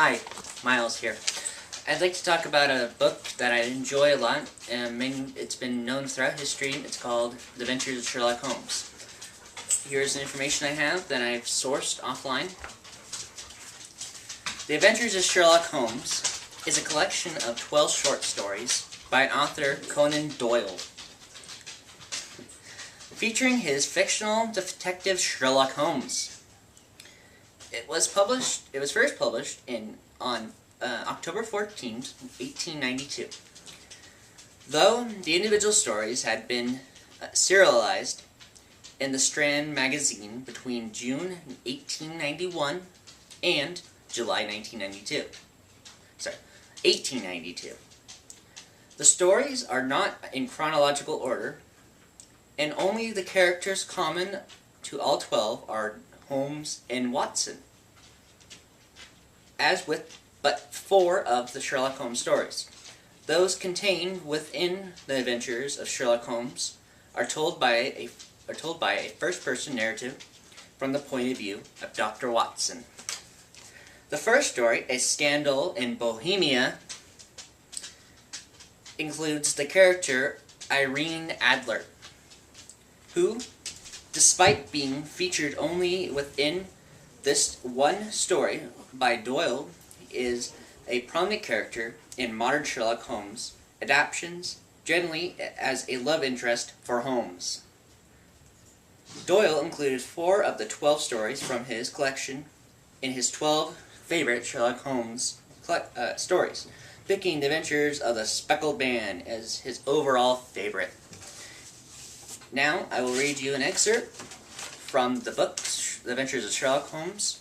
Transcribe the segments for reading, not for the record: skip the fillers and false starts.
Hi, Miles here. I'd like to talk about a book that I enjoy a lot, and it's been known throughout history. It's called The Adventures of Sherlock Holmes. Here's the information I have that I've sourced offline. The Adventures of Sherlock Holmes is a collection of 12 short stories by author Conan Doyle, featuring his fictional detective Sherlock Holmes. It was first published on October 14th, 1892. Though the individual stories had been serialized in the Strand magazine between June 1891 and July 1892. The stories are not in chronological order, and only the characters common to all 12 are Holmes and Watson, but 4 of the Sherlock Holmes stories. Those contained within the adventures of Sherlock Holmes are told by a first-person narrative from the point of view of Dr. Watson. The first story, A Scandal in Bohemia, includes the character Irene Adler, who, despite being featured only within this one story by Doyle, is a prominent character in modern Sherlock Holmes adaptations, generally as a love interest for Holmes. Doyle included 4 of the 12 stories from his collection in his 12 favorite Sherlock Holmes stories, picking The Adventures of the Speckled Man as his overall favorite. Now, I will read you an excerpt from the book, The Adventures of Sherlock Holmes.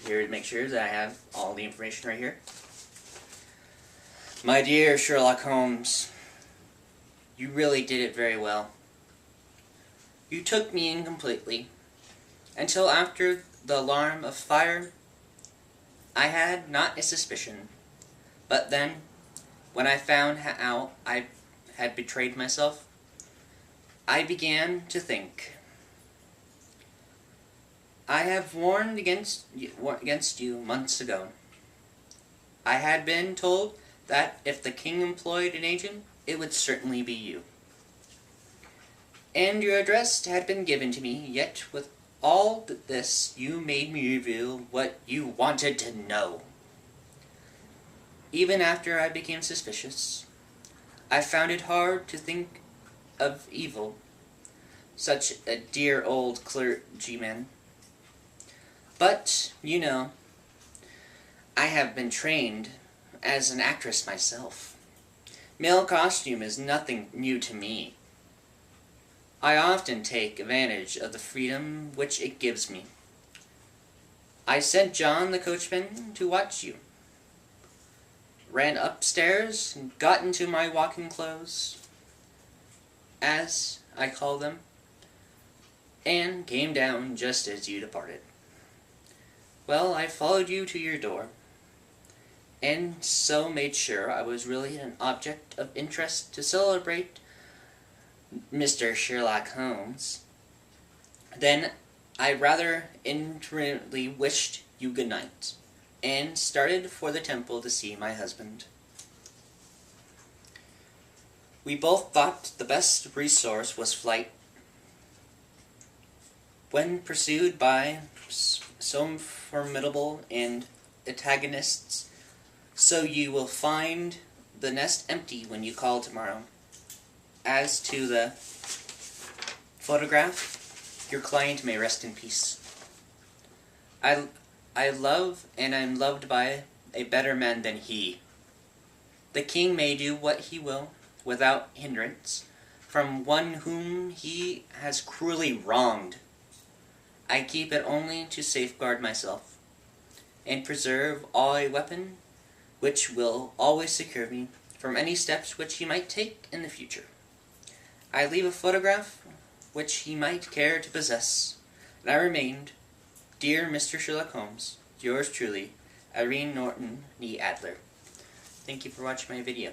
Here to make sure that I have all the information right here. My dear Sherlock Holmes, you really did it very well. You took me in completely. Until after the alarm of fire, I had not a suspicion. But then, when I found out I had betrayed myself, I began to think. I have warned against you months ago. I had been told that if the king employed an agent, it would certainly be you. And your address had been given to me, yet with all this you made me reveal what you wanted to know. Even after I became suspicious, I found it hard to think of evil, such a dear old clergyman. But, you know, I have been trained as an actress myself. Male costume is nothing new to me. I often take advantage of the freedom which it gives me. I sent John the coachman to watch you, ran upstairs and got into my walking clothes, as I call them, and came down just as you departed. Well, I followed you to your door, and so made sure I was really an object of interest to celebrate Mr. Sherlock Holmes. Then I rather intimately wished you good night, and started for the temple to see my husband. We both thought the best resource was flight. When pursued by so formidable and antagonists, so you will find the nest empty when you call tomorrow. As to the photograph, your client may rest in peace. I love and am loved by a better man than he. The king may do what he will, without hindrance, from one whom he has cruelly wronged. I keep it only to safeguard myself, and preserve a weapon which will always secure me from any steps which he might take in the future. I leave a photograph which he might care to possess, and I remained, dear Mr. Sherlock Holmes, yours truly, Irene Norton Nee Adler. Thank you for watching my video.